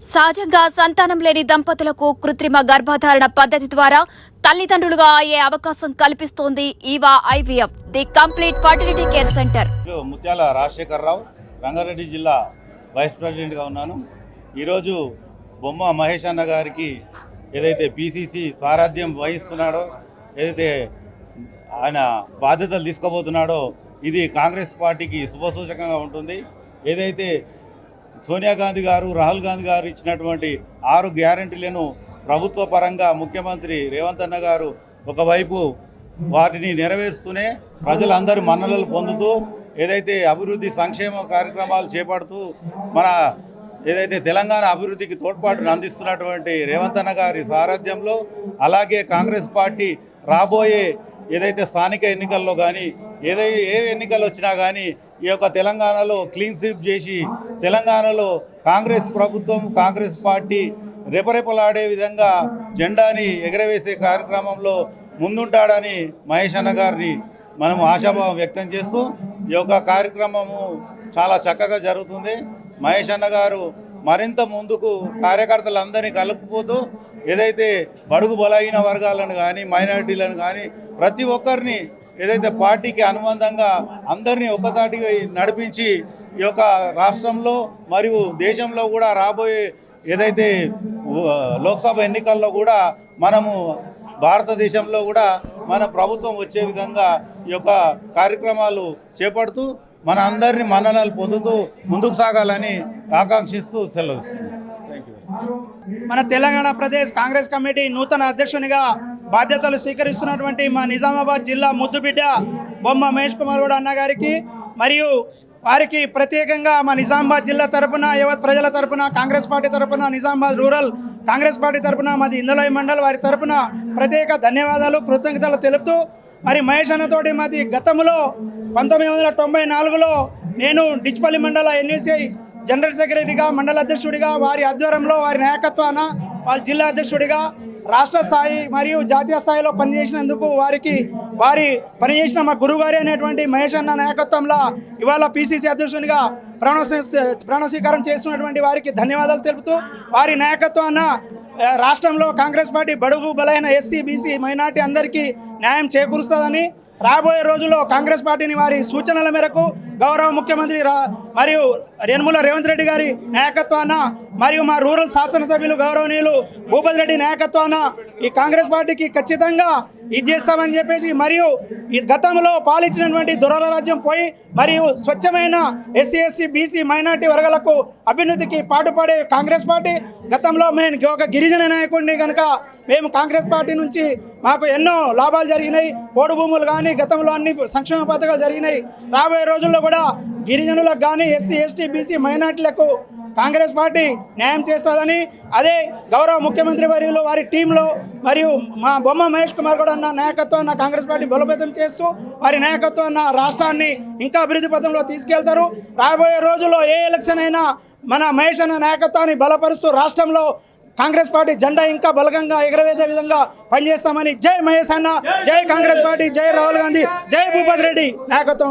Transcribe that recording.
సహజంగా సంతానం లేని దంపతులకు కృత్రిమ గర్భధారణ పద్ధతి ద్వారా తల్లిదండ్రులుగా అయ్యే అవకాశం కల్పిస్తోంది Eva IVF the complete fertility care centre. Muthyala Rajasekhara Rao, Rangareddy జిల్లా వైస్ ప్రెసిడెంట్గా ఉన్నాను. ఈరోజు బొమ్మ మహేష్ అన్న గారికి ఏదైతే పీసీసీ సారథ్యం వహిస్తున్నాడో, ఏదైతే ఆయన బాధ్యతలు తీసుకోబోతున్నాడో ఇది కాంగ్రెస్ పార్టీకి శుభసూచకంగా ఉంటుంది. ఏదైతే సోనియా గాంధీ గారు, రాహుల్ గాంధీ గారు ఇచ్చినటువంటి 6 గ్యారంటీలను ప్రభుత్వ పరంగా ముఖ్యమంత్రి రేవంత్ అన్న గారు ఒకవైపు వాటిని నెరవేరుస్తూనే ప్రజలందరూ మన్ననలు పొందుతూ ఏదైతే అభివృద్ధి సంక్షేమ కార్యక్రమాలు చేపడుతూ మన ఏదైతే తెలంగాణ అభివృద్ధికి తోడ్పాటును అందిస్తున్నటువంటి రేవంత్ అన్న గారి సారథ్యంలో, అలాగే కాంగ్రెస్ పార్టీ రాబోయే ఏదైతే స్థానిక ఎన్నికల్లో కానీ ఏ ఎన్నికలు వచ్చినా కానీ ఈ యొక్క తెలంగాణలో క్లీన్ స్వీప్ చేసి తెలంగాణలో కాంగ్రెస్ ప్రభుత్వం, కాంగ్రెస్ పార్టీ రెపరెపలాడే విధంగా జెండాని ఎగరవేసే కార్యక్రమంలో ముందుంటాడని మహేష్ అన్న గారిని మనం ఆశాభావం వ్యక్తం చేస్తూ ఈ యొక్క కార్యక్రమము చాలా చక్కగా జరుగుతుంది. మహేష్ అన్న గారు మరింత ముందుకు కార్యకర్తలందరినీ కలుపుపోతూ ఏదైతే బడుగు బలహీన వర్గాలను కానీ మైనారిటీలను కానీ ప్రతి ఒక్కరిని ఏదైతే పార్టీకి అనుబంధంగా అందరినీ ఒక్కతాటిగా నడిపించి ఈ యొక్క రాష్ట్రంలో మరియు దేశంలో కూడా రాబోయే ఏదైతే లోక్సభ ఎన్నికల్లో కూడా మనము భారతదేశంలో కూడా మన ప్రభుత్వం వచ్చే విధంగా ఈ యొక్క కార్యక్రమాలు చేపడుతూ మన అందరినీ మన్ననలు పొందుతూ ముందుకు సాగాలని ఆకాంక్షిస్తూ సెలవు. మన తెలంగాణ ప్రదేశ్ కాంగ్రెస్ కమిటీ నూతన అధ్యక్షునిగా బాధ్యతలు స్వీకరిస్తున్నటువంటి మా నిజామాబాద్ జిల్లా ముద్దుబిడ్డ బొమ్మ మహేష్ కుమార్ గౌడ్ అన్న గారికి మరియు వారికి ప్రత్యేకంగా మా నిజామాబాద్ జిల్లా తరపున, యావత్ ప్రజల తరపున, కాంగ్రెస్ పార్టీ తరపున, నిజామాబాద్ రూరల్ కాంగ్రెస్ పార్టీ తరపున, మాది ఇందలోయి మండల్ వారి తరపున ప్రత్యేక ధన్యవాదాలు, కృతజ్ఞతలు తెలుపుతూ, మరి మహేష్ అన్నతోటి మాది గతంలో 1994లో నేను డిచ్పల్లి మండల ఎన్యూసీఐ జనరల్ సెక్రటరీగా, మండల అధ్యక్షుడిగా, వారి ఆధ్వర్యంలో వారి నాయకత్వాన వాళ్ళ జిల్లా అధ్యక్షుడిగా రాష్ట్ర స్థాయి మరియు జాతీయ స్థాయిలో పనిచేసినందుకు వారి పనిచేసిన మా గురువుగారి అనేటువంటి మహేష్ అన్న నాయకత్వంలో ఇవాళ పీసీసీ అధ్యక్షునిగా ప్రమాణ స్వీకారం చేస్తున్నటువంటి వారికి ధన్యవాదాలు తెలుపుతూ, వారి నాయకత్వాన రాష్ట్రంలో కాంగ్రెస్ పార్టీ బడుగు బలైన ఎస్సీ, బీసీ, మైనార్టీ అందరికీ న్యాయం చేకూరుస్తుందని, రాబోయే రోజుల్లో కాంగ్రెస్ పార్టీని వారి సూచనల మేరకు గౌరవ ముఖ్యమంత్రి మరియు యనమల రేవంత్ రెడ్డి గారి నాయకత్వాన మరియు మా రూరల్ శాసనసభ్యులు గౌరవనీయులు భూపతి రెడ్డి నాయకత్వాన ఈ కాంగ్రెస్ పార్టీకి ఖచ్చితంగా ఇది చేస్తామని చెప్పేసి, మరియు ఈ గతంలో పాలించినటువంటి దురాల రాజ్యం పోయి మరియు స్వచ్ఛమైన ఎస్సీ, ఎస్సీ, బీసీ, మైనార్టీ వర్గాలకు అభ్యున్నతికి పాటుపడే కాంగ్రెస్ పార్టీ, గతంలో మేము ఒక గిరిజన నాయకుడిని కనుక మేము కాంగ్రెస్ పార్టీ నుంచి మాకు ఎన్నో లాభాలు జరిగినాయి, పోడు భూములు కానీ గతంలో అన్ని సంక్షేమ పథకాలు జరిగినాయి. రాబోయే రోజుల్లో కూడా గిరిజనులకు కానీ ఎస్సీ, ఎస్టీ, బీసీ, మైనార్టీలకు కాంగ్రెస్ పార్టీ న్యాయం చేస్తుందని, అదే గౌరవ ముఖ్యమంత్రి వర్యులు వారి టీంలో మరియు మా బొమ్మ మహేష్ కుమార్ గౌడ్ అన్న నాయకత్వాన్ని కాంగ్రెస్ పార్టీ బలోపేతం చేస్తూ వారి నాయకత్వాన్ని రాష్ట్రాన్ని ఇంకా అభివృద్ధి పథంలో తీసుకెళ్తారు. రాబోయే రోజుల్లో ఏ ఎలక్షన్ అయినా మన మహేష్ అన్న నాయకత్వాన్ని బలపరుస్తూ రాష్ట్రంలో కాంగ్రెస్ పార్టీ జెండా ఇంకా బలకంగా ఎగరవేసే విధంగా పనిచేస్తామని. జై మహేష్ అన్న, జై కాంగ్రెస్ పార్టీ, జై రాహుల్ గాంధీ, జై భూపతి రెడ్డి నాయకత్వం.